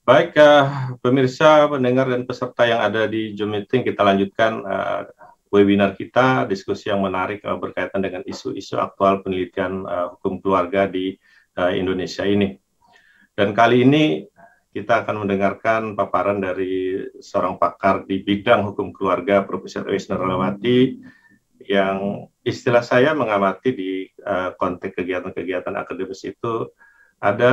Baik, pemirsa, pendengar, dan peserta yang ada di Zoom Meeting, kita lanjutkan webinar kita, diskusi yang menarik berkaitan dengan isu-isu aktual penelitian hukum keluarga di Indonesia ini. Dan kali ini kita akan mendengarkan paparan dari seorang pakar di bidang hukum keluarga, Profesor Ewisna Relawati, yang istilah saya mengamati di konteks kegiatan-kegiatan akademis itu ada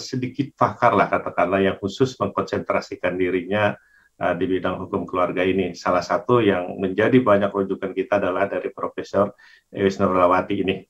sedikit pakar lah katakanlah yang khusus mengkonsentrasikan dirinya di bidang hukum keluarga ini. Salah satu yang menjadi banyak rujukan kita adalah dari Profesor Ewisna Relawati ini.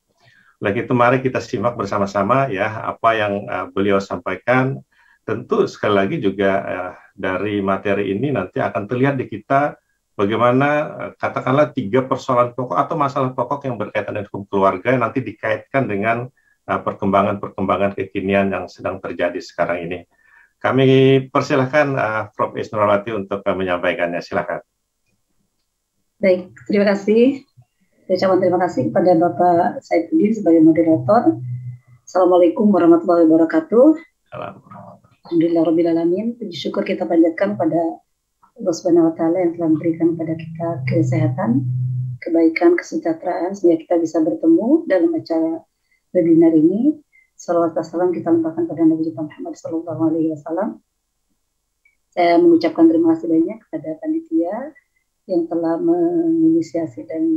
Oleh itu mari kita simak bersama-sama ya apa yang beliau sampaikan. Tentu sekali lagi juga dari materi ini nanti akan terlihat di kita bagaimana katakanlah 3 persoalan pokok atau masalah pokok yang berkaitan dengan hukum keluarga yang nanti dikaitkan dengan perkembangan-perkembangan kekinian yang sedang terjadi sekarang ini. Kami persilahkan Prof. Ewisna Relawati untuk menyampaikannya. Silakan. Baik, terima kasih. Saya ucapkan terima kasih kepada Bapak Saifuddin sebagai moderator. Assalamualaikum warahmatullahi wabarakatuh. Alhamdulillahirrahmanirrahim. Puji syukur kita panjatkan pada Allah Subhanahu wa Ta'ala yang telah memberikan kepada kita kesehatan, kebaikan, kesejahteraan sehingga kita bisa bertemu dalam acara webinar ini. Salawat wassalam kita limpahkan pada Nabi Muhammad SAW. Saya mengucapkan terima kasih banyak kepada panitia yang telah menginisiasi dan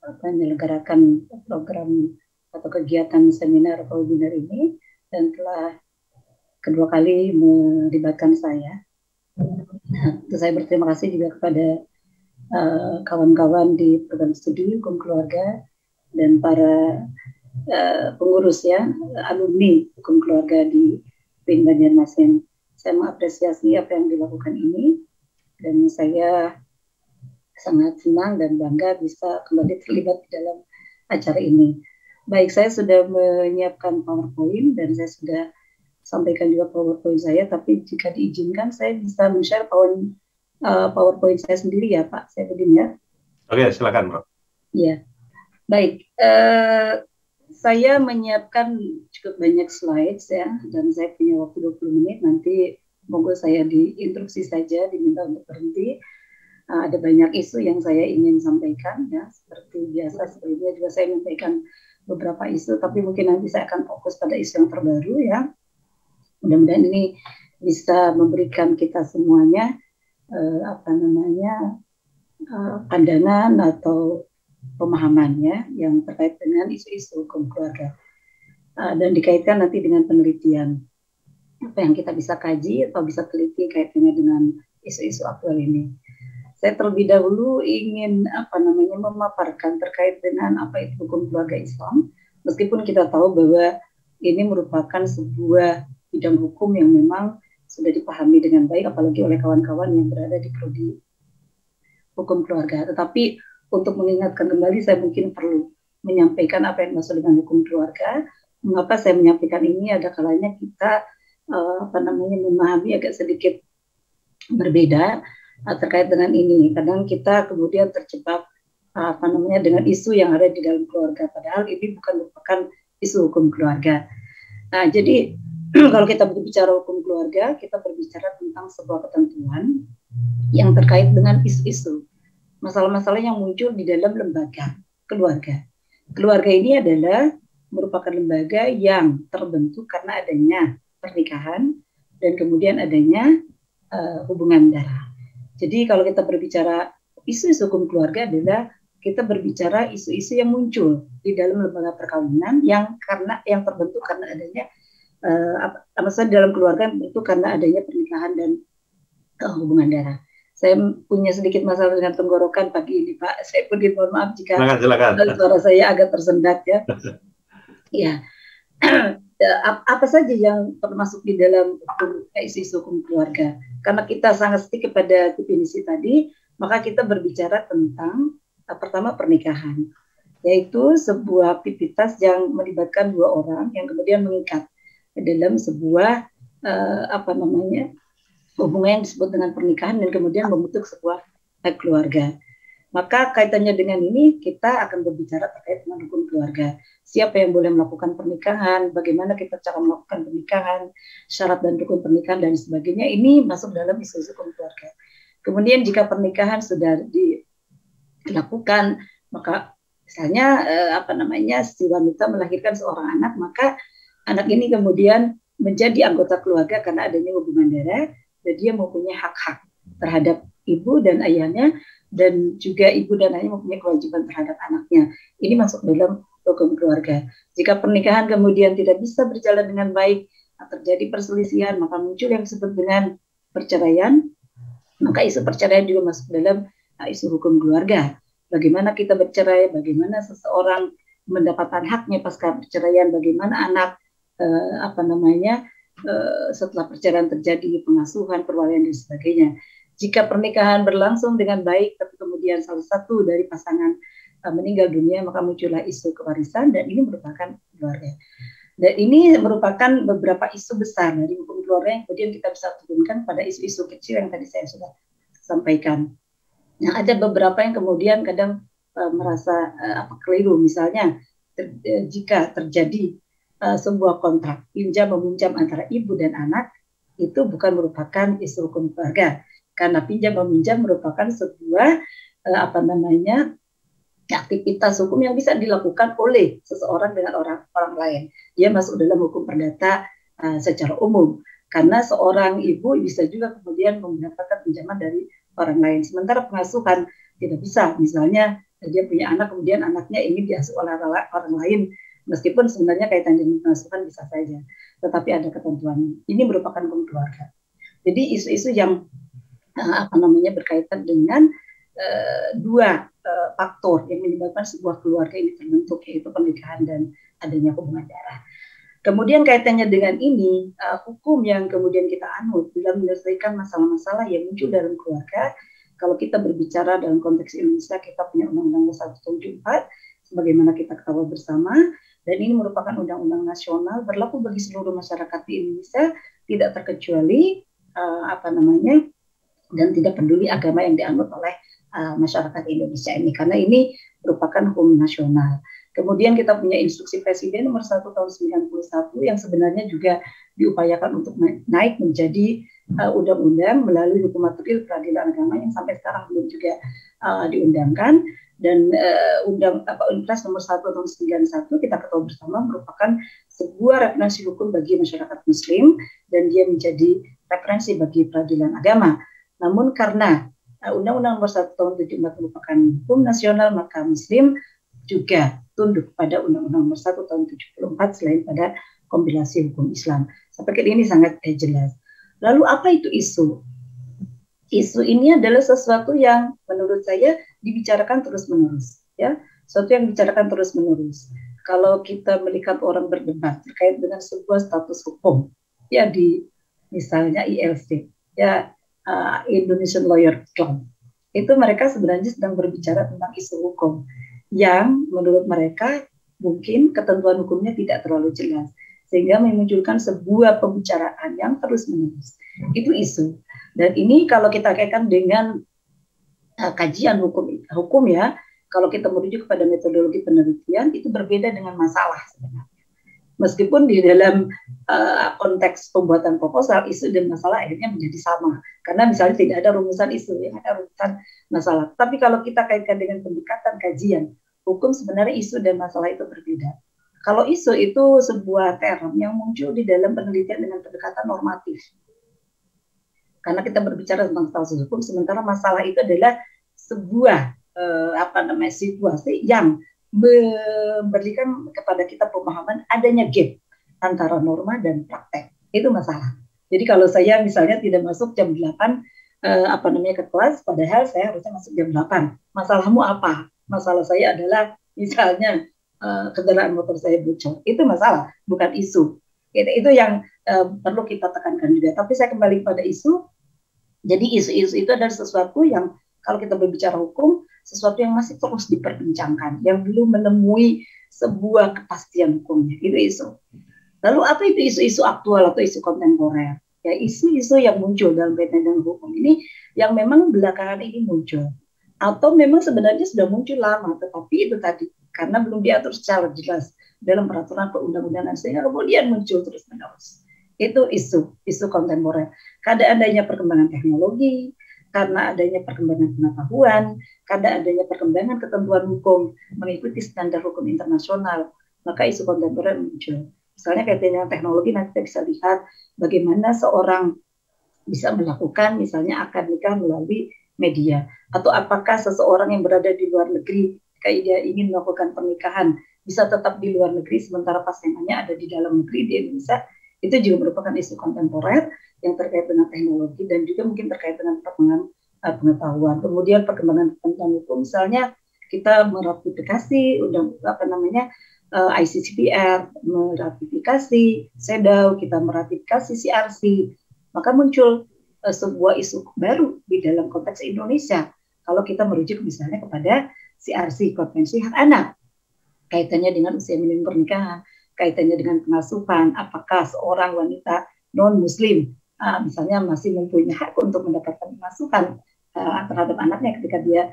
menyelenggarakan program atau kegiatan seminar atau webinar ini dan telah kedua kali melibatkan saya. Saya berterima kasih juga kepada kawan-kawan di program studi hukum keluarga dan para pengurus ya, alumni hukum keluarga di UIN Banjarmasin. Saya mengapresiasi apa yang dilakukan ini dan saya sangat senang dan bangga bisa kembali terlibat di dalam acara ini. Baik, saya sudah menyiapkan PowerPoint dan saya sudah sampaikan juga PowerPoint saya, tapi jika diizinkan saya bisa men-share PowerPoint saya sendiri ya Pak Saifuddin ya. Oke, silakan Bro. Iya, baik. Saya menyiapkan cukup banyak slides ya, dan saya punya waktu 20 menit, nanti monggo saya diinstruksi saja, diminta untuk berhenti. Ada banyak isu yang saya ingin sampaikan ya, seperti biasa sebelumnya juga saya menyampaikan beberapa isu, tapi mungkin nanti saya akan fokus pada isu yang terbaru ya. Mudah-mudahan ini bisa memberikan kita semuanya pandangan atau pemahamannya yang terkait dengan isu-isu hukum keluarga dan dikaitkan nanti dengan penelitian apa yang kita bisa kaji atau bisa teliti kaitannya dengan isu-isu aktual ini. Saya terlebih dahulu ingin memaparkan terkait dengan apa itu hukum keluarga Islam, meskipun kita tahu bahwa ini merupakan sebuah bidang hukum yang memang sudah dipahami dengan baik, apalagi oleh kawan-kawan yang berada di prodi hukum keluarga. Tetapi untuk mengingatkan kembali, saya mungkin perlu menyampaikan apa yang dimaksud dengan hukum keluarga. Mengapa saya menyampaikan ini? Ada kalanya kita memahami agak sedikit berbeda terkait dengan ini. Kadang kita kemudian terjebak dengan isu yang ada di dalam keluarga, padahal ini bukan merupakan isu hukum keluarga. Nah, jadi kalau kita berbicara hukum keluarga, kita berbicara tentang sebuah ketentuan yang terkait dengan isu-isu masalah-masalah yang muncul di dalam lembaga keluarga. Keluarga ini adalah merupakan lembaga yang terbentuk karena adanya pernikahan dan kemudian adanya hubungan darah. Jadi kalau kita berbicara isu-isu hukum keluarga adalah kita berbicara isu-isu yang muncul di dalam lembaga perkawinan yang terbentuk karena adanya dalam keluarga itu karena adanya pernikahan dan hubungan darah. Saya punya sedikit masalah dengan tenggorokan pagi ini, Pak. Saya pun mohon maaf jika suara saya agak tersendat ya. Ya, apa saja yang termasuk di dalam isu hukum keluarga? Karena kita sangat sedikit pada definisi tadi, maka kita berbicara tentang pertama pernikahan, yaitu sebuah aktivitas yang melibatkan dua orang yang kemudian mengikat dalam sebuah hubungan yang disebut dengan pernikahan dan kemudian membentuk sebuah keluarga. Maka kaitannya dengan ini kita akan berbicara terkait dengan hukum keluarga. Siapa yang boleh melakukan pernikahan, bagaimana kita cara melakukan pernikahan, syarat dan rukun pernikahan dan sebagainya. Ini masuk dalam isu-isu hukum keluarga. Kemudian jika pernikahan sudah dilakukan, maka misalnya si wanita melahirkan seorang anak, maka anak ini kemudian menjadi anggota keluarga karena adanya hubungan darah, dan dia mempunyai hak-hak terhadap ibu dan ayahnya, dan juga ibu dan ayahnya mempunyai kewajiban terhadap anaknya. Ini masuk dalam hukum keluarga. Jika pernikahan kemudian tidak bisa berjalan dengan baik, terjadi perselisihan, maka muncul yang disebut dengan perceraian, maka isu perceraian juga masuk dalam isu hukum keluarga. Bagaimana kita bercerai, bagaimana seseorang mendapatkan haknya pasca perceraian, bagaimana anak setelah perceraian terjadi pengasuhan, perwalian dan sebagainya. Jika pernikahan berlangsung dengan baik, tapi kemudian salah satu dari pasangan meninggal dunia, maka muncullah isu kewarisan, dan ini merupakan keluarga. Dan ini merupakan beberapa isu besar dari hukum keluarga yang kemudian kita bisa turunkan pada isu-isu kecil yang tadi saya sudah sampaikan. Nah, ada beberapa yang kemudian kadang merasa keliru, misalnya jika terjadi sebuah kontrak pinjam-meminjam antara ibu dan anak, itu bukan merupakan isu hukum keluarga. Karena pinjam-meminjam merupakan sebuah aktivitas hukum yang bisa dilakukan oleh seseorang dengan orang lain. Dia masuk dalam hukum perdata secara umum. Karena seorang ibu bisa juga kemudian mendapatkan pinjaman dari orang lain. Sementara pengasuhan tidak bisa. Misalnya dia punya anak, kemudian anaknya ingin diasuh oleh orang lain. Meskipun sebenarnya kaitan dengan pengasuhan bisa saja. Tetapi ada ketentuan. Ini merupakan hukum keluarga. Jadi isu-isu yang berkaitan dengan dua faktor yang menyebabkan sebuah keluarga ini terbentuk, yaitu pernikahan dan adanya hubungan darah. Kemudian kaitannya dengan ini, hukum yang kemudian kita anut dalam menyelesaikan masalah-masalah yang muncul dalam keluarga. Kalau kita berbicara dalam konteks Indonesia, kita punya Undang-Undang 174, sebagaimana kita ketahui bersama, dan ini merupakan undang-undang nasional berlaku bagi seluruh masyarakat di Indonesia, tidak terkecuali dan tidak peduli agama yang dianut oleh masyarakat Indonesia ini, karena ini merupakan hukum nasional. Kemudian kita punya instruksi Presiden nomor 1 tahun 91 yang sebenarnya juga diupayakan untuk naik menjadi undang-undang melalui hukum materil peradilan agama yang sampai sekarang belum juga diundangkan. Dan Impres nomor 1 tahun 91 kita ketahui bersama merupakan sebuah referensi hukum bagi masyarakat Muslim, dan dia menjadi referensi bagi peradilan agama. Namun karena Undang-Undang nomor 1 tahun 74 merupakan hukum nasional, maka Muslim juga tunduk pada Undang-Undang nomor 1 tahun 74 selain pada kompilasi hukum Islam. Saya pikir ini sangat jelas. Lalu apa itu isu? Isu ini adalah sesuatu yang menurut saya dibicarakan terus-menerus, ya. Sesuatu yang dibicarakan terus-menerus. Kalau kita melihat orang berdebat terkait dengan sebuah status hukum, ya di misalnya ILC, ya Indonesian Lawyer Club, itu mereka sebenarnya sedang berbicara tentang isu hukum yang menurut mereka mungkin ketentuan hukumnya tidak terlalu jelas, sehingga memunculkan sebuah pembicaraan yang terus-menerus. Itu isu. Dan ini kalau kita kaitkan dengan kajian hukum ya, kalau kita merujuk kepada metodologi penelitian, itu berbeda dengan masalah sebenarnya. Meskipun di dalam konteks pembuatan proposal, isu dan masalah akhirnya menjadi sama. Karena misalnya tidak ada rumusan isu, yang ada rumusan masalah. Tapi kalau kita kaitkan dengan pendekatan kajian hukum, sebenarnya isu dan masalah itu berbeda. Kalau isu itu sebuah term yang muncul di dalam penelitian dengan pendekatan normatif. Karena kita berbicara tentang status hukum, sementara masalah itu adalah sebuah situasi yang memberikan kepada kita pemahaman adanya gap antara norma dan praktek. Itu masalah. Jadi kalau saya misalnya tidak masuk jam 8 ke kelas, padahal saya harusnya masuk jam 8. Masalahmu apa? Masalah saya adalah misalnya kendaraan motor saya bocor. Itu masalah, bukan isu. Itu yang perlu kita tekankan juga. Tapi saya kembali pada isu. Jadi isu-isu itu adalah sesuatu yang kalau kita berbicara hukum, sesuatu yang masih terus diperbincangkan, yang belum menemui sebuah kepastian hukumnya. Itu isu. Lalu apa itu isu-isu aktual atau isu kontemporer? Ya, isu-isu yang muncul dalam kaitan dengan hukum ini yang memang belakangan ini muncul. atau memang sebenarnya sudah muncul lama, tetapi itu tadi karena belum diatur secara jelas dalam peraturan perundang-undangan sehingga kemudian muncul terus-menerus. Itu isu kontemporer. Karena adanya perkembangan teknologi, karena adanya perkembangan pengetahuan, karena adanya perkembangan ketentuan hukum mengikuti standar hukum internasional, maka isu kontemporer muncul. Misalnya kaitannya dengan teknologi, nanti kita bisa lihat bagaimana seorang bisa melakukan misalnya akad nikah melalui media, atau apakah seseorang yang berada di luar negeri ketika dia ingin melakukan pernikahan bisa tetap di luar negeri sementara pasangannya ada di dalam negeri di Indonesia. Itu juga merupakan isu kontemporer yang terkait dengan teknologi dan juga mungkin terkait dengan perkembangan pengetahuan. Kemudian perkembangan ketentuan hukum, misalnya kita meratifikasi ICCPR, meratifikasi CEDAW, kita meratifikasi CRC, maka muncul sebuah isu baru di dalam konteks Indonesia. Kalau kita merujuk misalnya kepada CRC, Konvensi Hak Anak, kaitannya dengan usia minimum pernikahan, kaitannya dengan pengasuhan, apakah seorang wanita non-muslim misalnya masih mempunyai hak untuk mendapatkan pengasuhan terhadap anaknya ketika dia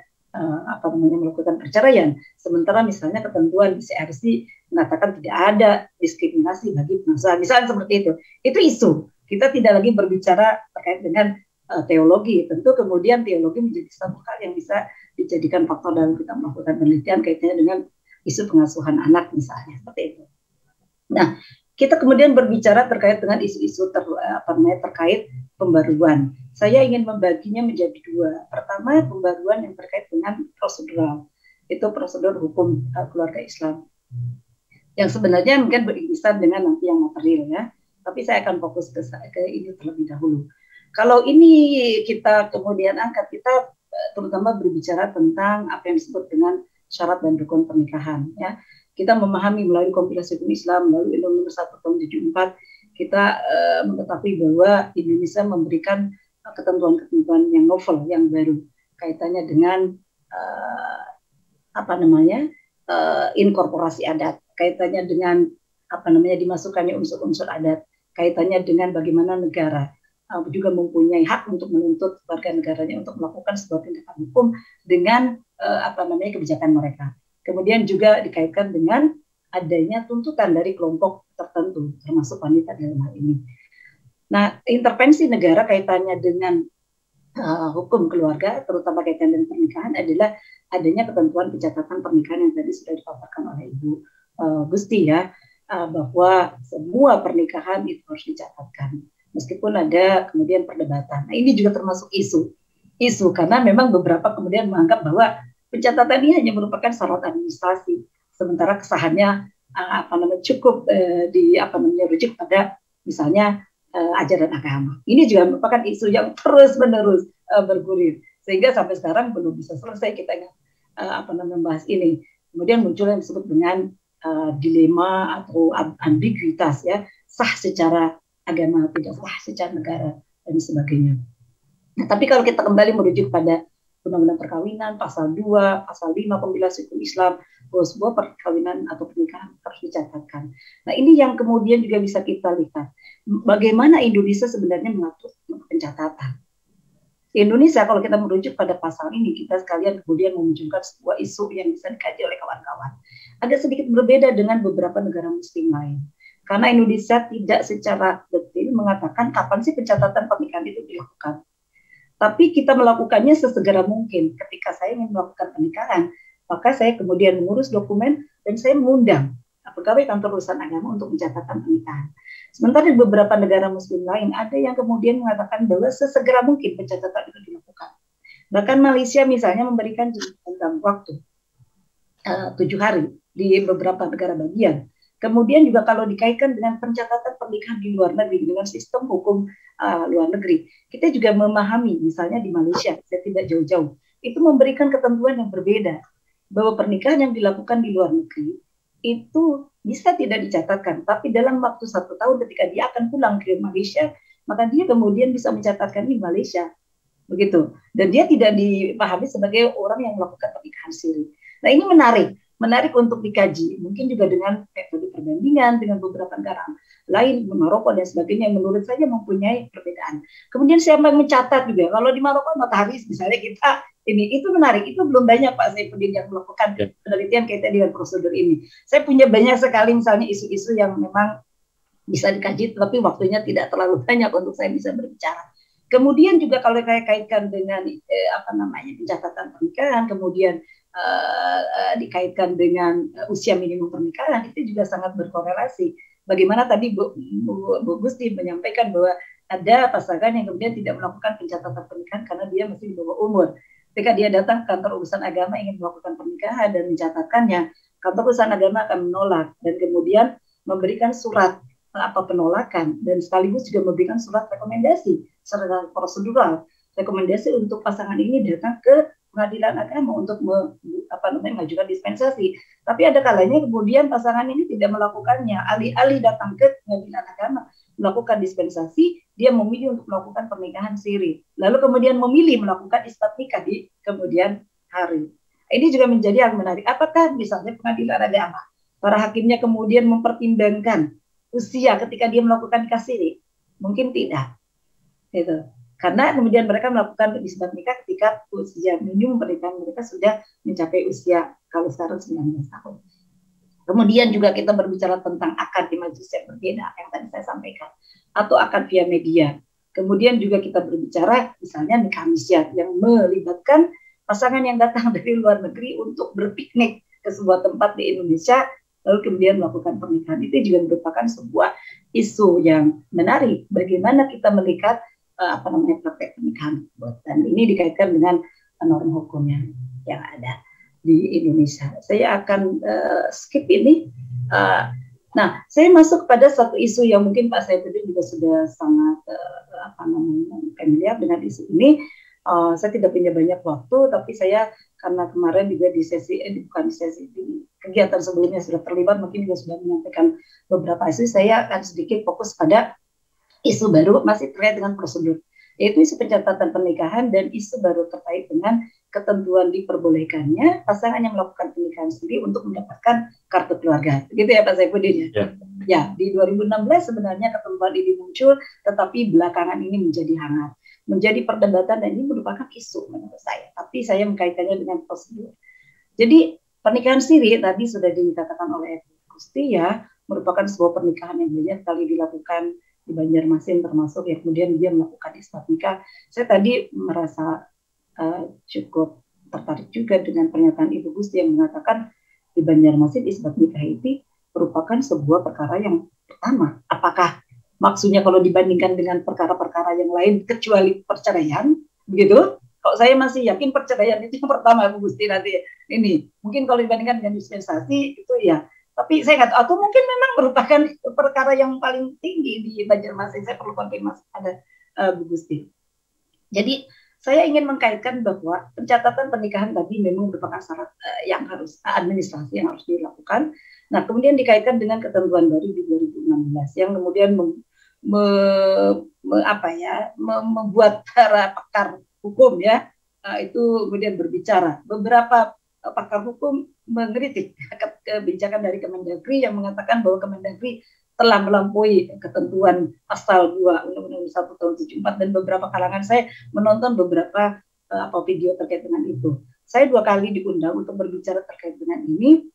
melakukan perceraian. Sementara misalnya ketentuan di CRC mengatakan tidak ada diskriminasi bagi pengasuhan, misalnya seperti itu. Itu isu. Kita tidak lagi berbicara terkait dengan teologi. Tentu kemudian teologi menjadi satu hal yang bisa dijadikan faktor dalam kita melakukan penelitian kaitannya dengan isu pengasuhan anak misalnya, seperti itu. Nah, kita kemudian berbicara terkait dengan isu-isu terkait pembaruan. Saya ingin membaginya menjadi dua. Pertama, pembaruan yang terkait dengan prosedural. Itu prosedur hukum keluarga Islam. Yang sebenarnya mungkin beririsan dengan nanti yang material ya. Tapi saya akan fokus ke ini terlebih dahulu. Kalau ini kita kemudian angkat, kita terutama berbicara tentang apa yang disebut dengan syarat dan rukun pernikahan. Ya, kita memahami melalui kompilasi hukum Islam, melalui Undang-Undang 1 tahun 74, kita mengetahui bahwa Indonesia memberikan ketentuan-ketentuan yang novel, yang baru, kaitannya dengan inkorporasi adat, kaitannya dengan dimasukkannya unsur-unsur adat, kaitannya dengan bagaimana negara juga mempunyai hak untuk menuntut warga negaranya untuk melakukan sebuah tindakan hukum dengan kebijakan mereka. Kemudian juga dikaitkan dengan adanya tuntutan dari kelompok tertentu, termasuk wanita dalam hal ini. Nah, intervensi negara kaitannya dengan hukum keluarga, terutama kaitan dengan pernikahan, adalah adanya ketentuan pencatatan pernikahan yang tadi sudah dipaparkan oleh Ibu Gusti ya, bahwa semua pernikahan itu harus dicatatkan, meskipun ada kemudian perdebatan. Nah, ini juga termasuk isu karena memang beberapa kemudian menganggap bahwa pencatatan ini hanya merupakan syarat administrasi, sementara kesahannya cukup rujuk pada misalnya ajaran agama. Ini juga merupakan isu yang terus-menerus bergulir, sehingga sampai sekarang belum bisa selesai kita membahas ini. Kemudian muncul yang disebut dengan dilema atau ambiguitas ya, sah secara agama, tidak sah secara negara dan sebagainya. Nah, tapi kalau kita kembali merujuk pada Undang-Undang Perkawinan pasal 2, pasal 5 kompilasi hukum Islam, bahwa sebuah perkawinan atau pernikahan harus dicatatkan. Nah, ini yang kemudian juga bisa kita lihat bagaimana Indonesia sebenarnya mengatur pencatatan. Di Indonesia, kalau kita merujuk pada pasal ini, kita sekalian kemudian memunculkan sebuah isu yang bisa dikaji oleh kawan-kawan. Agak sedikit berbeda dengan beberapa negara muslim lain. Karena Indonesia tidak secara detail mengatakan kapan sih pencatatan pernikahan itu dilakukan. Tapi kita melakukannya sesegera mungkin. Ketika saya ingin melakukan pernikahan, maka saya kemudian mengurus dokumen dan saya mengundang pegawai kantor urusan agama untuk mencatatkan pernikahan. Sementara di beberapa negara muslim lain ada yang kemudian mengatakan bahwa sesegera mungkin pencatatan itu dilakukan. Bahkan Malaysia misalnya memberikan jangka waktu 7 hari di beberapa negara bagian. Kemudian juga kalau dikaitkan dengan pencatatan pernikahan di luar negeri dengan sistem hukum luar negeri, kita juga memahami misalnya di Malaysia, saya tidak jauh-jauh, itu memberikan ketentuan yang berbeda bahwa pernikahan yang dilakukan di luar negeri itu bisa tidak dicatatkan, tapi dalam waktu 1 tahun ketika dia akan pulang ke Malaysia, maka dia kemudian bisa mencatatkan di Malaysia, begitu. Dan dia tidak dipahami sebagai orang yang melakukan pernikahan siri. Nah, ini menarik untuk dikaji, mungkin juga dengan metode perbandingan dengan beberapa negara lain, Maroko dan sebagainya, yang menurut saya mempunyai perbedaan. Kemudian siapa yang mencatat juga, kalau di Maroko matahari misalnya kita ini. Itu menarik, itu belum banyak Pak Saifuddin yang melakukan penelitian kaitan dengan prosedur ini. Saya punya banyak sekali misalnya isu-isu yang memang bisa dikaji, tapi waktunya tidak terlalu banyak untuk saya bisa berbicara. Kemudian juga kalau saya kaitkan dengan pencatatan pernikahan, kemudian dikaitkan dengan usia minimum pernikahan, itu juga sangat berkorelasi. Bagaimana tadi Bu Gusti menyampaikan bahwa ada pasangan yang kemudian tidak melakukan pencatatan pernikahan karena dia masih di bawah umur. Ketika dia datang ke kantor urusan agama ingin melakukan pernikahan dan mencatatkannya, kantor urusan agama akan menolak dan kemudian memberikan surat penolakan dan sekaligus juga memberikan surat rekomendasi secara prosedural, rekomendasi untuk pasangan ini datang ke pengadilan agama untuk mengajukan dispensasi. Tapi ada kalanya kemudian pasangan ini tidak melakukannya, alih-alih datang ke pengadilan agama melakukan dispensasi, dia memilih untuk melakukan pernikahan siri, lalu kemudian memilih melakukan isbat nikah di kemudian hari. Ini juga menjadi yang menarik. Apakah misalnya pengadilan agama, para hakimnya kemudian mempertimbangkan usia ketika dia melakukan nikah siri? Mungkin tidak, gitu. Karena kemudian mereka melakukan isbat nikah ketika usia minimum pernikahan mereka sudah mencapai usia kalau sekarang 19 tahun. Kemudian juga kita berbicara tentang akad di majelis yang berbeda yang tadi saya sampaikan, atau akad via media. Kemudian juga kita berbicara misalnya nikah misyat yang melibatkan pasangan yang datang dari luar negeri untuk berpiknik ke sebuah tempat di Indonesia, lalu kemudian melakukan pernikahan. Itu juga merupakan sebuah isu yang menarik. Bagaimana kita melihat praktek pernikahan, dan ini dikaitkan dengan norma hukum yang ada di Indonesia. Saya akan skip ini. Nah, saya masuk pada satu isu yang mungkin Pak Saifuddin juga sudah sangat familiar dengan isu ini. Saya tidak punya banyak waktu, tapi saya karena kemarin juga di kegiatan sebelumnya sudah terlibat, mungkin juga sudah menyampaikan beberapa isu. Saya akan sedikit fokus pada isu baru masih terkait dengan prosedur, yaitu isu pencatatan pernikahan dan isu baru terkait dengan ketentuan diperbolehkannya pasangan yang melakukan pernikahan sendiri untuk mendapatkan kartu keluarga. Begitu ya Pak Saifuddin ya? Ya, di 2016 sebenarnya ketentuan ini muncul, tetapi belakangan ini menjadi hangat, menjadi perdebatan, dan ini merupakan isu menurut saya. Tapi saya mengkaitkannya dengan prosedur. Jadi pernikahan siri tadi sudah dikatakan oleh Gusti ya, merupakan sebuah pernikahan yang banyak kali dilakukan di Banjarmasin termasuk ya, kemudian dia melakukan isbat nikah. Saya tadi merasa cukup tertarik juga dengan pernyataan Ibu Gusti yang mengatakan di Banjarmasin isbat nikah itu merupakan sebuah perkara yang pertama. Apakah maksudnya kalau dibandingkan dengan perkara-perkara yang lain kecuali perceraian, begitu? Kalau saya masih yakin perceraian itu yang pertama, Bu Gusti, nanti ini. Mungkin kalau dibandingkan dengan dispensasi itu ya. Tapi saya nggak tahu, atau mungkin memang merupakan perkara yang paling tinggi di Banjarmasin. Saya perlu konfirmasi pada Bu Gusti. Jadi saya ingin mengkaitkan bahwa pencatatan pernikahan tadi memang merupakan syarat yang harus administrasi yang harus dilakukan. Nah, kemudian dikaitkan dengan ketentuan baru di 2016 yang kemudian membuat para pakar hukum ya itu kemudian berbicara. Beberapa pakar hukum mengkritik kebijakan dari Kemendagri yang mengatakan bahwa Kemendagri telah melampaui ketentuan pasal 2 Undang-Undang 1 tahun 74, dan beberapa kalangan saya menonton beberapa video terkait dengan itu. Saya 2 kali diundang untuk berbicara terkait dengan ini,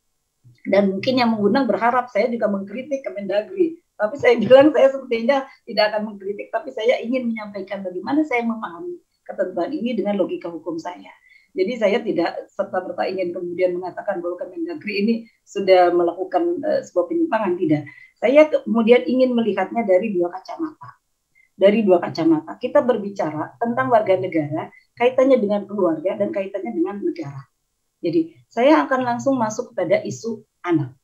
dan mungkin yang mengundang berharap saya juga mengkritik Kemendagri. Tapi saya bilang saya sepertinya tidak akan mengkritik, tapi saya ingin menyampaikan bagaimana saya memahami ketentuan ini dengan logika hukum saya. Jadi saya tidak serta-merta ingin kemudian mengatakan bahwa Kemendagri ini sudah melakukan sebuah penyimpangan, tidak. Saya kemudian ingin melihatnya dari 2 kacamata. Dari 2 kacamata, kita berbicara tentang warga negara, kaitannya dengan keluarga dan kaitannya dengan negara. Jadi saya akan langsung masuk kepada isu anak.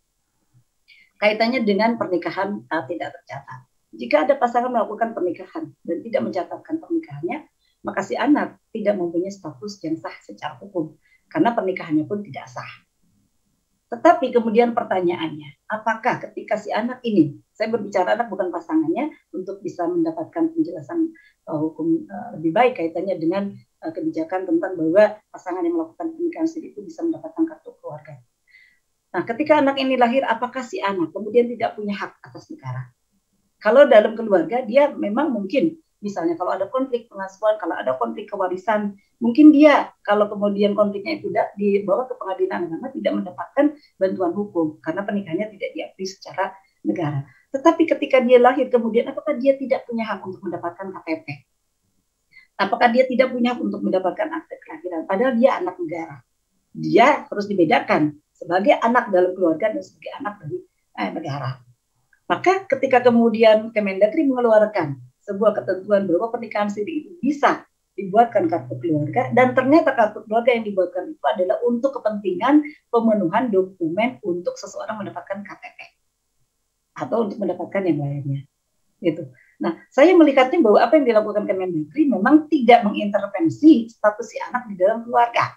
Kaitannya dengan pernikahan tidak tercatat. Jika ada pasangan melakukan pernikahan dan tidak mencatatkan pernikahannya, maka si anak tidak mempunyai status yang sah secara hukum, karena pernikahannya pun tidak sah. Tetapi kemudian pertanyaannya, apakah ketika si anak ini, saya berbicara anak bukan pasangannya, untuk bisa mendapatkan penjelasan hukum lebih baik kaitannya dengan kebijakan tentang bahwa pasangan yang melakukan pernikahan siri itu bisa mendapatkan kartu keluarga. Nah, ketika anak ini lahir, apakah si anak kemudian tidak punya hak atas negara? Kalau dalam keluarga, dia memang mungkin, misalnya kalau ada konflik pengasuhan, kalau ada konflik kewarisan, Mungkin dia kalau kemudian konfliknya itu dibawa ke pengadilan agama tidak mendapatkan bantuan hukum karena pernikahannya tidak diakui secara negara. Tetapi ketika dia lahir kemudian apakah dia tidak punya hak untuk mendapatkan KTP? Apakah dia tidak punya hak untuk mendapatkan akte kelahiran? Padahal dia anak negara. Dia harus dibedakan sebagai anak dalam keluarga dan sebagai anak dari negara. Maka ketika kemudian Kemendagri mengeluarkan sebuah ketentuan bahwa pernikahan siri itu bisa dibuatkan kartu keluarga, dan ternyata kartu keluarga yang dibuatkan itu adalah untuk kepentingan pemenuhan dokumen untuk seseorang mendapatkan KTP atau untuk mendapatkan yang lainnya. Gitu. Nah, saya melihatnya bahwa apa yang dilakukan Kemendagri memang tidak mengintervensi status si anak di dalam keluarga.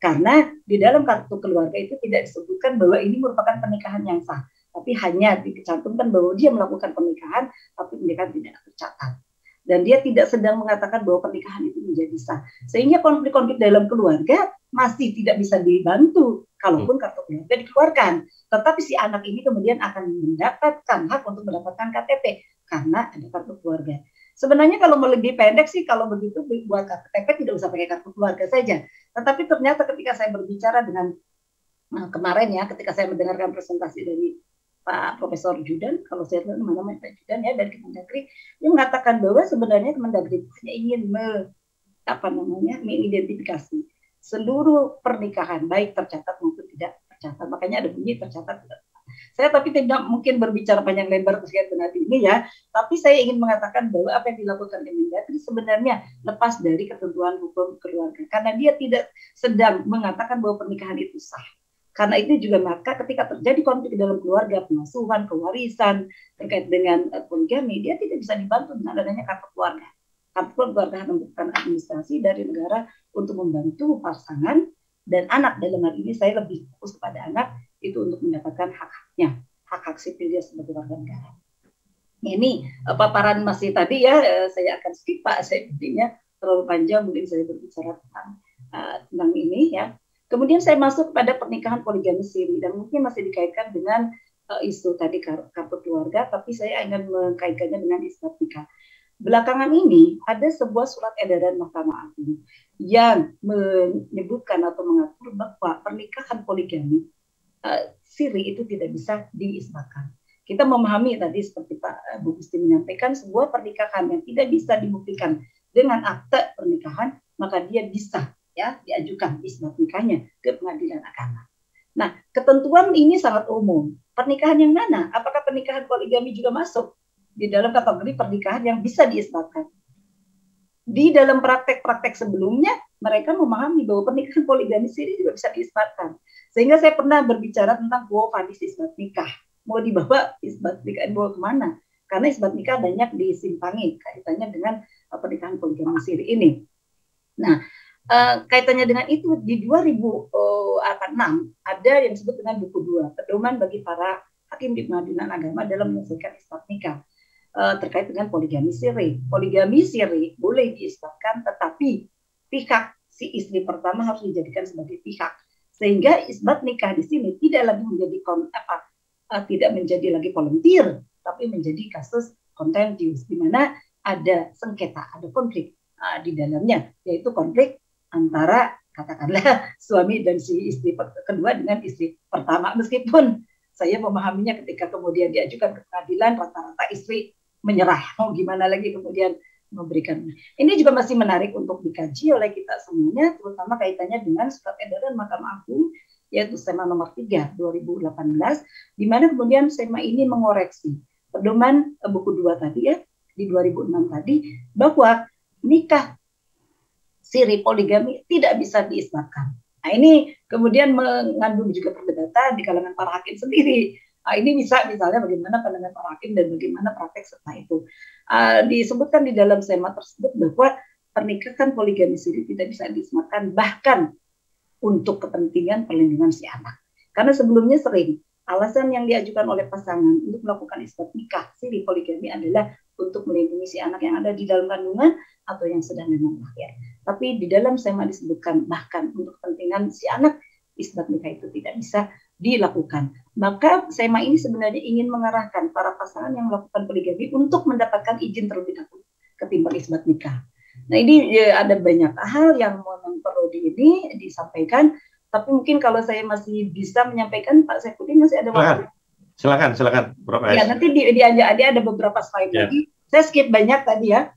Karena di dalam kartu keluarga itu tidak disebutkan bahwa ini merupakan pernikahan yang sah, tapi hanya dicantumkan bahwa dia melakukan pernikahan, tapi pernikahan tidak tercatat. Dan dia tidak sedang mengatakan bahwa pernikahan itu menjadi sah. Sehingga konflik-konflik dalam keluarga masih tidak bisa dibantu kalaupun kartu keluarga dikeluarkan. Tetapi si anak ini kemudian akan mendapatkan hak untuk mendapatkan KTP karena ada kartu keluarga. Sebenarnya kalau mau lebih pendek sih, kalau begitu buat KTP tidak usah pakai kartu keluarga saja. Tetapi ternyata ketika saya berbicara dengan kemarin ya, ketika saya mendengarkan presentasi dari Pak Profesor Judan, kalau saya tahu namanya Pak Judan ya dari Kemendagri, dia mengatakan bahwa sebenarnya Kemendagri hanya ingin mengidentifikasi seluruh pernikahan baik tercatat maupun tidak tercatat. Makanya ada bunyi tercatat tidak. Saya tapi tidak mungkin berbicara panjang lebar terkait dengan ini ya, tapi saya ingin mengatakan bahwa apa yang dilakukan Kemendagri sebenarnya lepas dari ketentuan hukum keluarga, karena dia tidak sedang mengatakan bahwa pernikahan itu sah. Karena itu juga maka ketika terjadi konflik dalam keluarga, pengasuhan, kewarisan terkait dengan poligami, dia tidak bisa dibantu dengan adanya kartu keluarga. Kartu keluarga membutuhkan administrasi dari negara untuk membantu pasangan dan anak. Dalam hal ini saya lebih fokus kepada anak itu untuk mendapatkan hak-haknya, hak-hak sipil dia sebagai warga negara. Ini paparan masih tadi ya, saya akan skip Pak, saya intinya terlalu panjang mungkin saya berbicara tentang ini ya. Kemudian saya masuk pada pernikahan poligami siri dan mungkin masih dikaitkan dengan isu tadi kartu keluarga, tapi saya ingin mengkaitkannya dengan isbat nikah. Belakangan ini ada sebuah surat edaran Mahkamah Agung yang menyebutkan atau mengatur bahwa pernikahan poligami siri itu tidak bisa diisbatkan. Kita memahami tadi seperti Pak Bu Gusti menyampaikan, sebuah pernikahan yang tidak bisa dibuktikan dengan akte pernikahan, maka dia bisa ya diajukan isbat nikahnya ke pengadilan agama. Nah, ketentuan ini sangat umum. Pernikahan yang mana? Apakah pernikahan poligami juga masuk di dalam kategori pernikahan yang bisa diisbatkan? Di dalam praktek-praktek sebelumnya, mereka memahami bahwa pernikahan poligami siri juga bisa diisbatkan. Sehingga saya pernah berbicara tentang quo vadis isbat nikah. Mau dibawa isbat nikah dibawa kemana? Karena isbat nikah banyak disimpangi kaitannya dengan pernikahan poligami siri ini. Nah, kaitannya dengan itu di 2006 ada yang disebut dengan buku 2 pedoman bagi para hakim di pengadilan agama dalam menyelesaikan isbat nikah terkait dengan poligami siri. Poligami siri boleh diisbatkan, tetapi pihak si istri pertama harus dijadikan sebagai pihak, sehingga isbat nikah di sini tidak lagi menjadi tidak menjadi lagi volunteer, tapi menjadi kasus contentious, di mana ada sengketa, ada konflik di dalamnya, yaitu konflik antara katakanlah suami dan si istri kedua dengan istri pertama. Meskipun saya memahaminya ketika kemudian diajukan ke pengadilan, rata-rata istri menyerah. Mau gimana lagi kemudian memberikan. Ini juga masih menarik untuk dikaji oleh kita semuanya, terutama kaitannya dengan surat edaran Mahkamah Agung, yaitu SEMA nomor 3 2018, di mana kemudian SEMA ini mengoreksi pedoman buku 2 tadi ya, di 2006 tadi, bahwa nikah siri poligami tidak bisa diisbatkan. Nah, ini kemudian mengandung juga perdebatan di kalangan para hakim sendiri. Nah, ini misalnya bagaimana pandangan para hakim dan bagaimana praktek setelah itu. Disebutkan di dalam SEMA tersebut bahwa pernikahan poligami siri tidak bisa diisbatkan bahkan untuk kepentingan perlindungan si anak. Karena sebelumnya sering alasan yang diajukan oleh pasangan untuk melakukan isbat nikah siri poligami adalah untuk melindungi si anak yang ada di dalam kandungan atau yang sedang memang lahir. Tapi di dalam SEMA disebutkan bahkan untuk kepentingan si anak isbat nikah itu tidak bisa dilakukan. Maka SEMA ini sebenarnya ingin mengarahkan para pasangan yang melakukan poligami untuk mendapatkan izin terlebih dahulu ketimbang isbat nikah. Nah, ini ada banyak hal yang ini disampaikan. Tapi mungkin kalau saya masih bisa menyampaikan, Pak Saifuddin masih ada waktu. Silakan, Prof. Ya, nanti di ada beberapa slide lagi. Saya skip banyak tadi ya.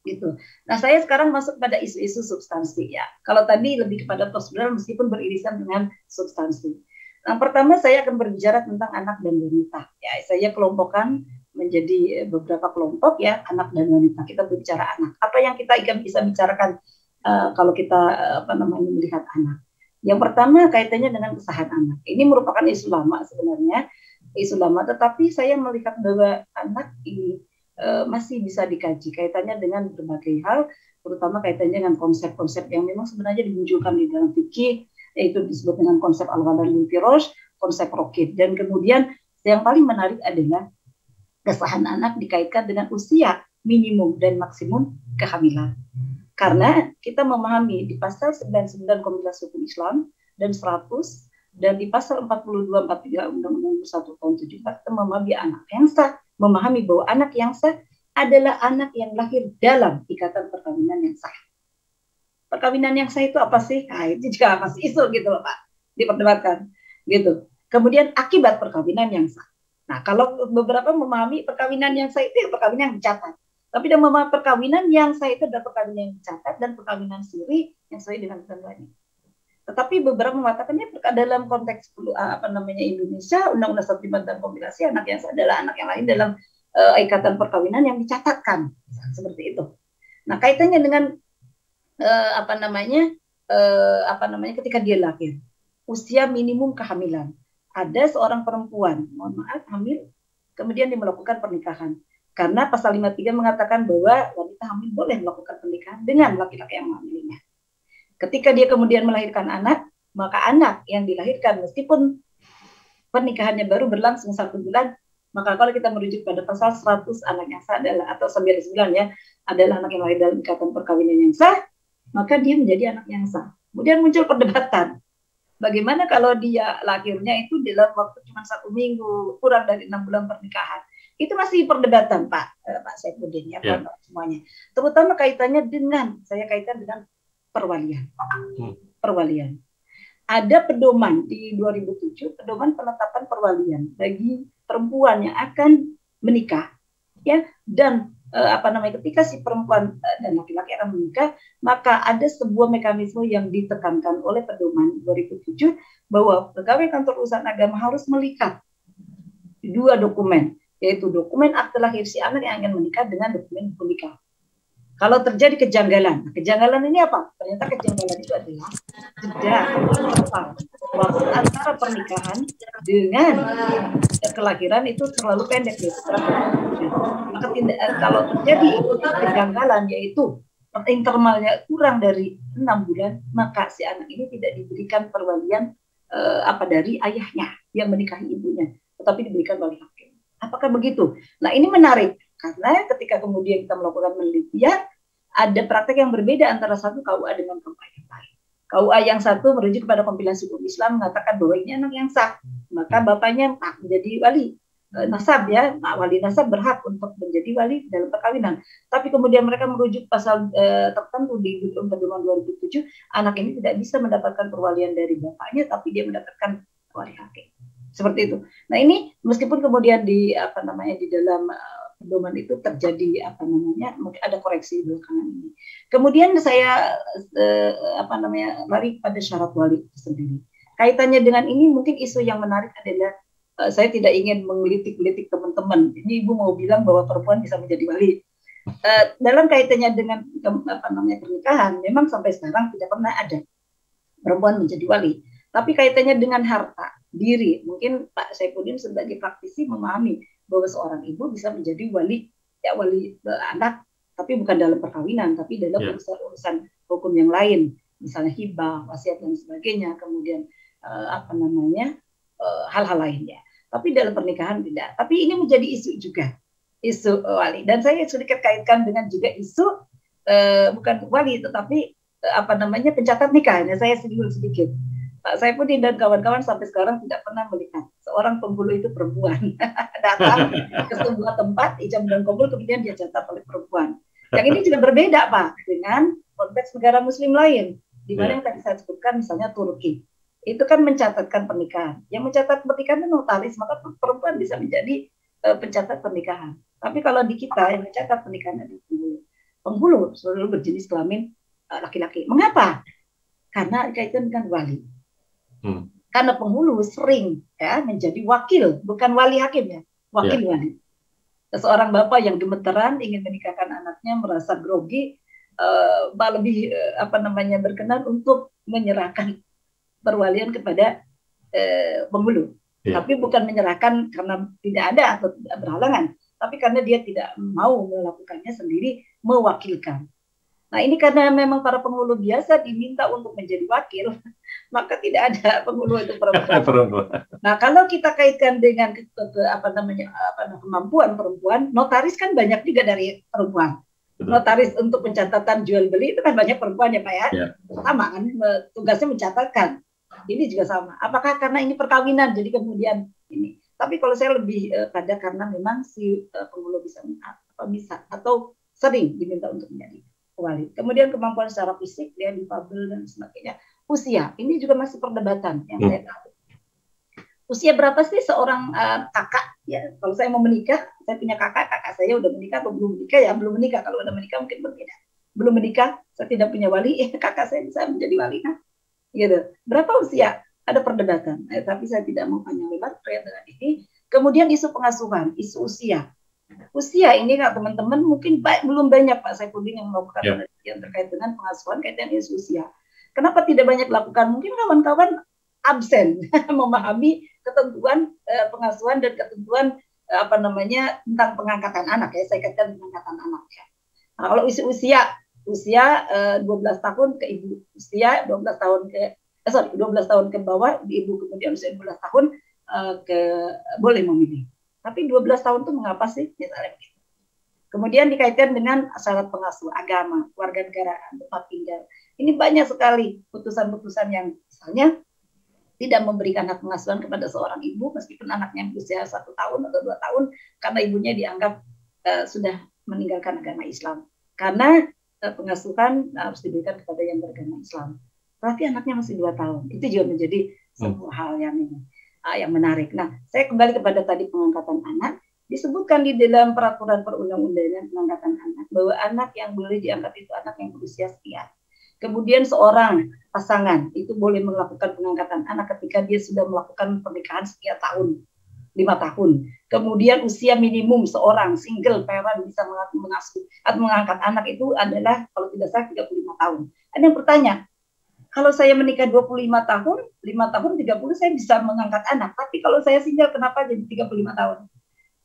Gitu. Nah, saya sekarang masuk pada isu-isu substansi ya. Kalau tadi lebih kepada prosedural meskipun beririsan dengan substansi. Nah, pertama saya akan berbicara tentang anak dan wanita. Ya, saya kelompokkan menjadi beberapa kelompok ya, anak dan wanita. Kita berbicara anak. Apa yang kita bisa bicarakan kalau kita melihat anak? Yang pertama kaitannya dengan kesahan anak. Ini merupakan isu lama sebenarnya, isu lama. Tetapi saya melihat bahwa anak ini masih bisa dikaji kaitannya dengan berbagai hal, terutama kaitannya dengan konsep-konsep yang memang sebenarnya dimunculkan di dalam fikih, yaitu disebut dengan konsep al-ghadar lil firash, konsep rokid. Dan kemudian yang paling menarik adalah kesahan anak dikaitkan dengan usia minimum dan maksimum kehamilan. Karena kita memahami di pasal 99 Komunitas Hukum Islam dan 100 dan di pasal 42-43 Undang-Undang 1 tahun 74 kita memahami anak yang sah, memahami bahwa anak yang sah adalah anak yang lahir dalam ikatan perkawinan yang sah. Perkawinan yang sah itu apa sih? Nah, itu juga masih isu gitu loh Pak, diperdebatkan gitu. Kemudian akibat perkawinan yang sah. Nah, kalau beberapa memahami perkawinan yang sah itu ya perkawinan yang dicatat. Tapi dan memahami perkawinan yang sah itu adalah perkawinan yang dicatat dan perkawinan siri yang sesuai dengan ketentuannya. Tetapi beberapa mengatakannya dalam konteks Indonesia, Undang-Undang 1 dan kompilasi anak yang sah adalah anak yang lain dalam ikatan perkawinan yang dicatatkan seperti itu. Nah, kaitannya dengan ketika dia lahir, usia minimum kehamilan. Ada seorang perempuan, mohon maaf, hamil, kemudian dia melakukan pernikahan. Karena pasal 53 mengatakan bahwa wanita hamil boleh melakukan pernikahan dengan laki-laki yang menghamilinya. Ketika dia kemudian melahirkan anak, maka anak yang dilahirkan meskipun pernikahannya baru berlangsung 1 bulan, maka kalau kita merujuk pada pasal 100 anak yang sah adalah, atau 99 ya, adalah anak yang lahir dalam ikatan perkawinan yang sah, maka dia menjadi anak yang sah. Kemudian muncul perdebatan. Bagaimana kalau dia lahirnya itu dalam waktu cuma 1 minggu, kurang dari 6 bulan pernikahan? Itu masih perdebatan Pak Saifuddin ya, semuanya. Terutama kaitannya dengan, saya kaitkan dengan perwalian. Perwalian. Ada pedoman di 2007, pedoman penetapan perwalian bagi perempuan yang akan menikah, ya, dan ketika si perempuan dan laki-laki akan menikah, maka ada sebuah mekanisme yang ditekankan oleh pedoman 2007 bahwa pegawai kantor urusan agama harus melihat 2 dokumen, yaitu dokumen akte lahir si anak yang akan menikah dengan dokumen pernikahan. Kalau terjadi kejanggalan, kejanggalan ini apa? Ternyata kejanggalan itu adalah jeda waktu antara pernikahan dengan kelahiran itu terlalu pendek. Maka kalau terjadi kejanggalan, yaitu intervalnya kurang dari 6 bulan, maka si anak ini tidak diberikan perwalian dari ayahnya yang menikahi ibunya, tetapi diberikan wali hakim. Apakah begitu? Nah, ini menarik karena ketika kemudian kita melakukan penelitian, ada praktek yang berbeda antara satu KUA dengan KUA yang lain. KUA yang satu merujuk kepada kompilasi hukum Islam mengatakan bahwa ini anak yang sah, maka bapaknya menjadi wali nasab ya, wali nasab berhak untuk menjadi wali dalam perkawinan. Tapi kemudian mereka merujuk pasal tertentu di pedoman 2007, anak ini tidak bisa mendapatkan perwalian dari bapaknya, tapi dia mendapatkan wali hakim. Seperti itu. Nah, ini meskipun kemudian di dalam pedoman itu terjadi mungkin ada koreksi belakangan ini. Kemudian saya lari pada syarat wali sendiri. Kaitannya dengan ini mungkin isu yang menarik adalah saya tidak ingin menggelitik-gelitik teman-teman. Ini Ibu mau bilang bahwa perempuan bisa menjadi wali. Dalam kaitannya dengan pernikahan, memang sampai sekarang tidak pernah ada perempuan menjadi wali. Tapi kaitannya dengan harta diri, mungkin Pak Saifuddin sebagai praktisi memahami bahwa seorang ibu bisa menjadi wali anak, tapi bukan dalam perkawinan, tapi dalam urusan hukum yang lain, misalnya hibah, wasiat dan sebagainya, kemudian hal-hal lainnya. Tapi dalam pernikahan tidak. Tapi ini menjadi isu juga, isu wali. Dan saya sedikit kaitkan dengan juga isu bukan wali, tetapi pencatat nikah. Nah, saya sedikit. Pak Saifuddin dan kawan-kawan sampai sekarang tidak pernah melihat seorang penghulu itu perempuan datang ke sebuah tempat ijab dan kabul kemudian dia catat oleh perempuan. Yang ini juga berbeda Pak dengan konteks negara Muslim lain. Di mana yang tadi saya sebutkan misalnya Turki. Itu kan mencatatkan pernikahan. Yang mencatat pernikahan itu notaris, maka perempuan bisa menjadi pencatat pernikahan. Tapi kalau di kita yang mencatat pernikahan adalah penghulu. Penghulu selalu berjenis kelamin laki-laki. Mengapa? Karena kaitan dengan wali. Karena penghulu sering ya menjadi wakil, bukan wali hakim ya, wakil wali. Seorang bapak yang gemeteran ingin menikahkan anaknya merasa grogi, lebih berkenan untuk menyerahkan perwalian kepada penghulu. Tapi bukan menyerahkan karena tidak ada atau tidak berhalangan, tapi karena dia tidak mau melakukannya sendiri, mewakilkan. Nah ini karena memang para penghulu biasa diminta untuk menjadi wakil, maka tidak ada penghulu itu perempuan. Nah kalau kita kaitkan dengan kemampuan perempuan, notaris kan banyak juga dari perempuan. Notaris untuk pencatatan jual beli itu kan banyak perempuan ya Pak ya. Sama kan tugasnya mencatatkan. Ini juga sama. Apakah karena ini perkawinan jadi kemudian ini? Tapi kalau saya lebih pada karena memang si penghulu bisa atau sering diminta untuk menjadi wali. Kemudian kemampuan secara fisik, dia difabel dan sebagainya. Usia, ini juga masih perdebatan yang saya tahu. Usia berapa sih seorang kakak? Ya, kalau saya mau menikah, saya punya kakak saya udah menikah atau belum menikah ya, belum menikah. Kalau udah menikah mungkin berbeda. Belum menikah, saya tidak punya wali, kakak saya bisa menjadi wali kan? Gitu. Berapa usia? Ada perdebatan. Tapi saya tidak mau panjang lebar terkait dengan ini. Kemudian isu pengasuhan, isu usia. Usia ini Kak teman-teman mungkin belum banyak Pak Saifuddin yang melakukan penelitian terkait dengan pengasuhan kaitan isu usia. Kenapa tidak banyak dilakukan? Mungkin kawan-kawan absen memahami ketentuan pengasuhan dan ketentuan tentang pengangkatan anak ya. Saya kaitkan pengangkatan anak ya. Nah, kalau isu usia 12 tahun ke ibu, usia 12 tahun ke 12 tahun ke bawah di ibu, kemudian usia 12 tahun boleh memilih. Tapi 12 tahun itu mengapa sih? Misalnya begitu. Kemudian dikaitkan dengan syarat pengasuh, agama, warga negaraan, tempat tinggal. Ini banyak sekali putusan-putusan yang misalnya tidak memberikan hak pengasuhan kepada seorang ibu meskipun anaknya berusia 1 tahun atau 2 tahun karena ibunya dianggap sudah meninggalkan agama Islam. Karena pengasuhan harus diberikan kepada yang beragama Islam. Tapi anaknya masih 2 tahun. Itu juga menjadi sebuah hal yang menarik. Nah, saya kembali kepada tadi pengangkatan anak. Disebutkan di dalam peraturan perundang-undangan pengangkatan anak bahwa anak yang boleh diangkat itu anak yang berusia sekian. Kemudian seorang pasangan itu boleh melakukan pengangkatan anak ketika dia sudah melakukan pernikahan sekian tahun, 5 tahun. Kemudian usia minimum seorang single parent bisa mengasuh atau mengangkat anak itu adalah kalau tidak salah 35 tahun. Ada yang bertanya, kalau saya menikah 25 tahun, 5 tahun 30 saya bisa mengangkat anak. Tapi kalau saya single kenapa jadi 35 tahun?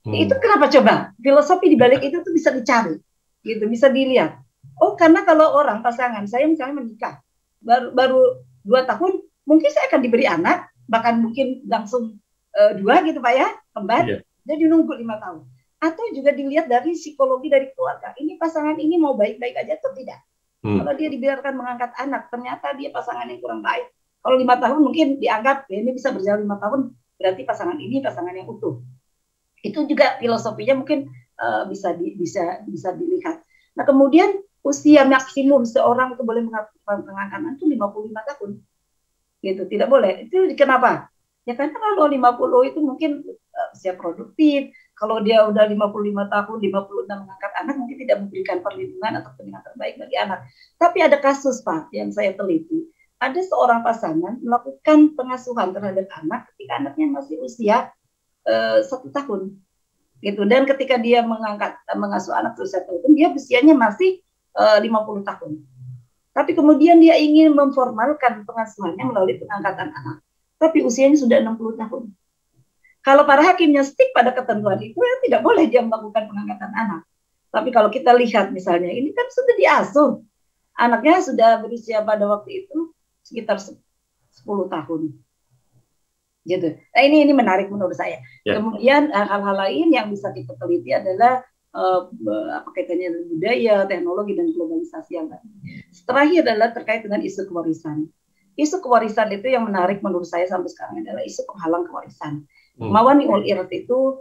Itu kenapa coba? Filosofi di balik itu tuh bisa dicari. Gitu, bisa dilihat. Oh, karena kalau orang pasangan, saya misalnya menikah baru 2 tahun, mungkin saya akan diberi anak, bahkan mungkin langsung 2 gitu Pak ya, kembar. Jadi nunggu 5 tahun. Atau juga dilihat dari psikologi dari keluarga. Ini pasangan ini mau baik-baik aja atau tidak? Kalau dia dibiarkan mengangkat anak, ternyata dia pasangan yang kurang baik. Kalau 5 tahun mungkin dianggap ini bisa berjalan 5 tahun, berarti pasangan ini pasangan yang utuh. Itu juga filosofinya mungkin bisa dilihat. Nah kemudian usia maksimum seorang itu boleh mengangkat anak itu 55 tahun. Gitu, tidak boleh. Itu kenapa? Ya karena kalau 50 itu mungkin usia produktif. Kalau dia udah 55 tahun, 56 mengangkat anak, mungkin tidak memberikan perlindungan atau pendidikan terbaik bagi anak. Tapi ada kasus, Pak, yang saya teliti. Ada seorang pasangan melakukan pengasuhan terhadap anak ketika anaknya masih usia 1 tahun. Gitu. Dan ketika dia mengasuh anak usia 1 tahun, dia usianya masih 50 tahun. Tapi kemudian dia ingin memformalkan pengasuhannya melalui pengangkatan anak. Tapi usianya sudah 60 tahun. Kalau para hakimnya stick pada ketentuan itu, ya tidak boleh dia melakukan pengangkatan anak. Tapi kalau kita lihat misalnya, ini kan sudah diasuh. Anaknya sudah berusia pada waktu itu sekitar 10 tahun. Gitu. Nah, ini menarik menurut saya. Kemudian hal-hal lain yang bisa kita teliti adalah kaitannya dengan budaya, teknologi, dan globalisasi yang lain. Terakhir adalah terkait dengan isu kewarisan. Isu kewarisan itu yang menarik menurut saya sampai sekarang adalah isu penghalang kewarisan. Mawani'ul Irth itu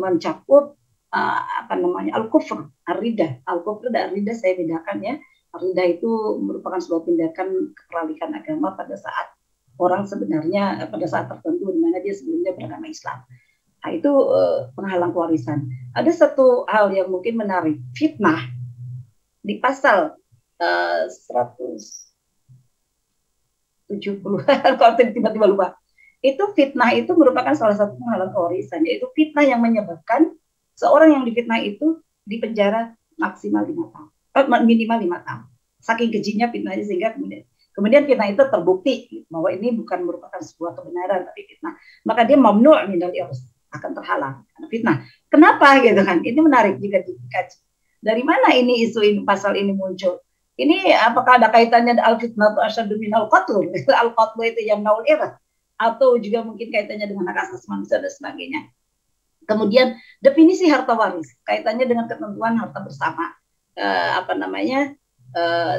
mencakup al-kufr, ar-ridah. Al-kufr dan ar-ridah saya bedakan ya. Ridha itu merupakan sebuah tindakan kepelalikan agama pada saat orang sebenarnya pada saat tertentu di mana dia sebelumnya beragama Islam. Nah, itu penghalang pewarisan. Ada satu hal yang mungkin menarik, fitnah di pasal 170 kalau tiba-tiba lupa. Itu fitnah itu merupakan salah satu penghalang pewarisan, yaitu fitnah yang menyebabkan seorang yang difitnah itu dipenjara maksimal 5 tahun. Minimal 5 tahun. Saking kejinya fitnahnya sehingga kemudian fitnah itu terbukti bahwa ini bukan merupakan sebuah kebenaran tapi fitnah. Maka dia mamnu' minal irs, akan terhalang karena fitnah. Kenapa gitu kan? Ini menarik juga dikaji. Dari mana ini isu ini pasal ini muncul? Ini apakah ada kaitannya al-fitnah atau asyaddu minal qatl? Al-qatl itu yang naul irs atau juga mungkin kaitannya dengan hak asasi manusia dan sebagainya. Kemudian definisi harta waris kaitannya dengan ketentuan harta bersama.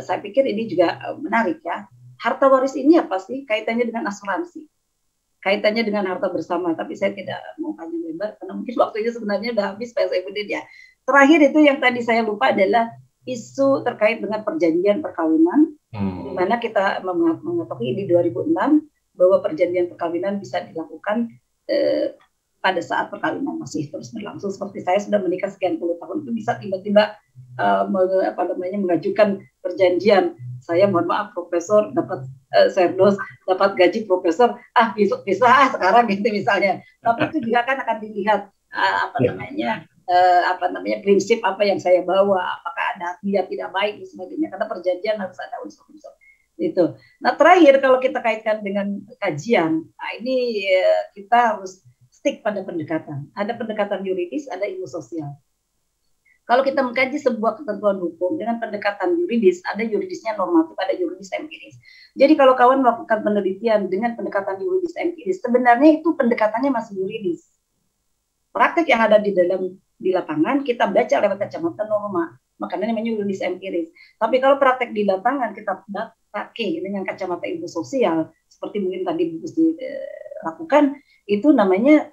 Saya pikir ini juga menarik ya. Harta waris ini apa sih? Kaitannya dengan asuransi, kaitannya dengan harta bersama. Tapi saya tidak mau panjang lebar karena mungkin waktunya sebenarnya sudah habis Pak Saifuddin ya. Terakhir itu yang tadi saya lupa adalah isu terkait dengan perjanjian perkawinan, di mana kita mengetahui di 2006 bahwa perjanjian perkawinan bisa dilakukan pada saat perkawinan masih terus berlangsung. Seperti saya sudah menikah sekian puluh tahun, itu bisa tiba-tiba mengajukan perjanjian. Saya mohon maaf profesor dapat serdos, dapat gaji profesor, besok bisa sekarang gitu misalnya. Tapi itu juga kan akan dilihat prinsip apa yang saya bawa, apakah ada dia tidak baik dan sebagainya. Karena perjanjian harus ada unsur-unsur itu. Nah terakhir kalau kita kaitkan dengan kajian, ini kita harus stick pada pendekatan. Ada pendekatan yuridis, ada ilmu sosial. Kalau kita mengkaji sebuah ketentuan hukum dengan pendekatan yuridis, ada yuridisnya normatif, ada yuridis empiris. Jadi kalau kawan melakukan penelitian dengan pendekatan yuridis empiris, sebenarnya itu pendekatannya masih yuridis. Praktek yang ada di lapangan kita baca lewat kacamata norma, makanya namanya yuridis empiris. Tapi kalau praktek di lapangan kita pakai dengan kacamata ilmu sosial, seperti mungkin tadi dilakukan, itu namanya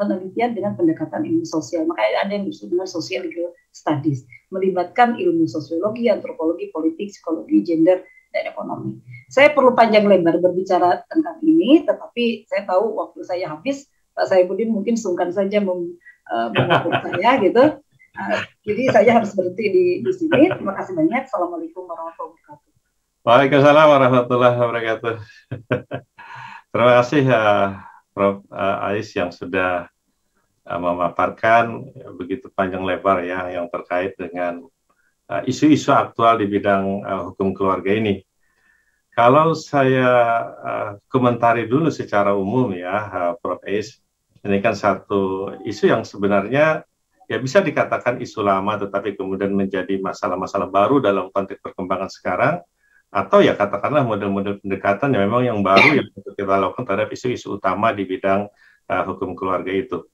penelitian dengan pendekatan ilmu sosial. Makanya ada yang disebut dengan social legal studies, melibatkan ilmu sosiologi, antropologi, politik, psikologi, gender, dan ekonomi. Saya perlu panjang lebar berbicara tentang ini, tetapi saya tahu waktu saya habis. Pak Saifuddin mungkin sungkan saja mengupload saya gitu. Jadi saya harus berhenti di sini. Terima kasih banyak. Assalamualaikum warahmatullahi wabarakatuh. Waalaikumsalam warahmatullahi wabarakatuh. Terima kasih Prof. Ais yang sudah memaparkan begitu panjang lebar ya yang terkait dengan isu-isu aktual di bidang hukum keluarga ini. Kalau saya komentari dulu secara umum ya, Prof. Ais, ini kan satu isu yang sebenarnya ya bisa dikatakan isu lama tetapi kemudian menjadi masalah-masalah baru dalam konteks perkembangan sekarang, atau ya katakanlah model-model pendekatan yang memang yang baru yang kita lakukan terhadap isu-isu utama di bidang hukum keluarga itu.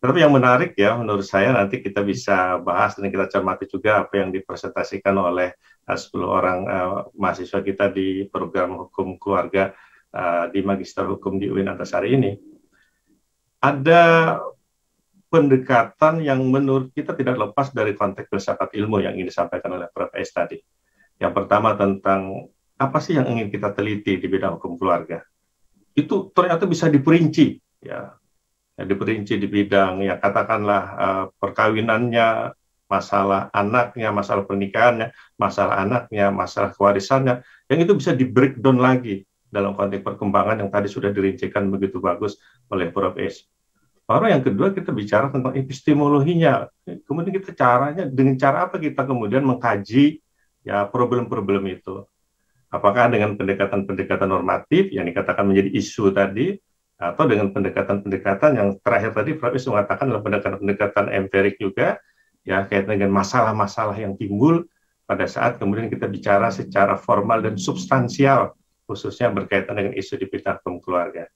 Tetapi yang menarik ya menurut saya nanti kita bisa bahas dan kita cermati juga apa yang dipresentasikan oleh 10 orang mahasiswa kita di program hukum keluarga di Magister Hukum di UIN Antasari ini. Ada pendekatan yang menurut kita tidak lepas dari konteks filsafat ilmu yang ingin disampaikan oleh Prof. Ais tadi. Yang pertama tentang apa sih yang ingin kita teliti di bidang hukum keluarga. Itu ternyata bisa diperinci, ya diperinci di bidang ya katakanlah perkawinannya, masalah anaknya, masalah pernikahannya, masalah anaknya, masalah kewarisannya, yang itu bisa di breakdown lagi dalam konteks perkembangan yang tadi sudah dirincikan begitu bagus oleh Prof. Ais. Baru yang kedua kita bicara tentang epistemologinya, kemudian kita caranya dengan cara apa kita kemudian mengkaji ya problem-problem itu. Apakah dengan pendekatan-pendekatan normatif yang dikatakan menjadi isu tadi, atau dengan pendekatan-pendekatan yang terakhir tadi Prof. Ais mengatakan adalah pendekatan-pendekatan empirik juga, ya kaitan dengan masalah-masalah yang timbul pada saat kemudian kita bicara secara formal dan substansial, khususnya berkaitan dengan isu di bidang hukum keluarga.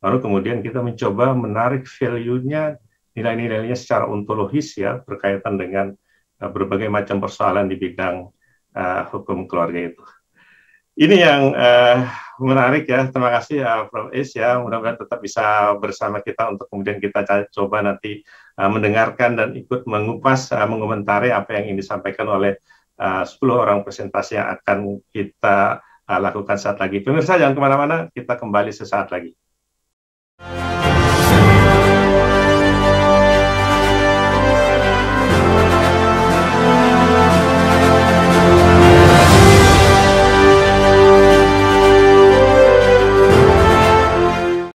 Lalu kemudian kita mencoba menarik value-nya, nilai-nilainya secara ontologis ya, berkaitan dengan berbagai macam persoalan di bidang hukum keluarga itu. Ini yang menarik ya. Terima kasih Prof. Ais ya. Mudah-mudahan tetap bisa bersama kita untuk kemudian kita coba nanti mendengarkan dan ikut mengupas, mengomentari apa yang ingin disampaikan oleh 10 orang presentasi yang akan kita lakukan saat lagi. Pemirsa jangan kemana-mana, kita kembali sesaat lagi.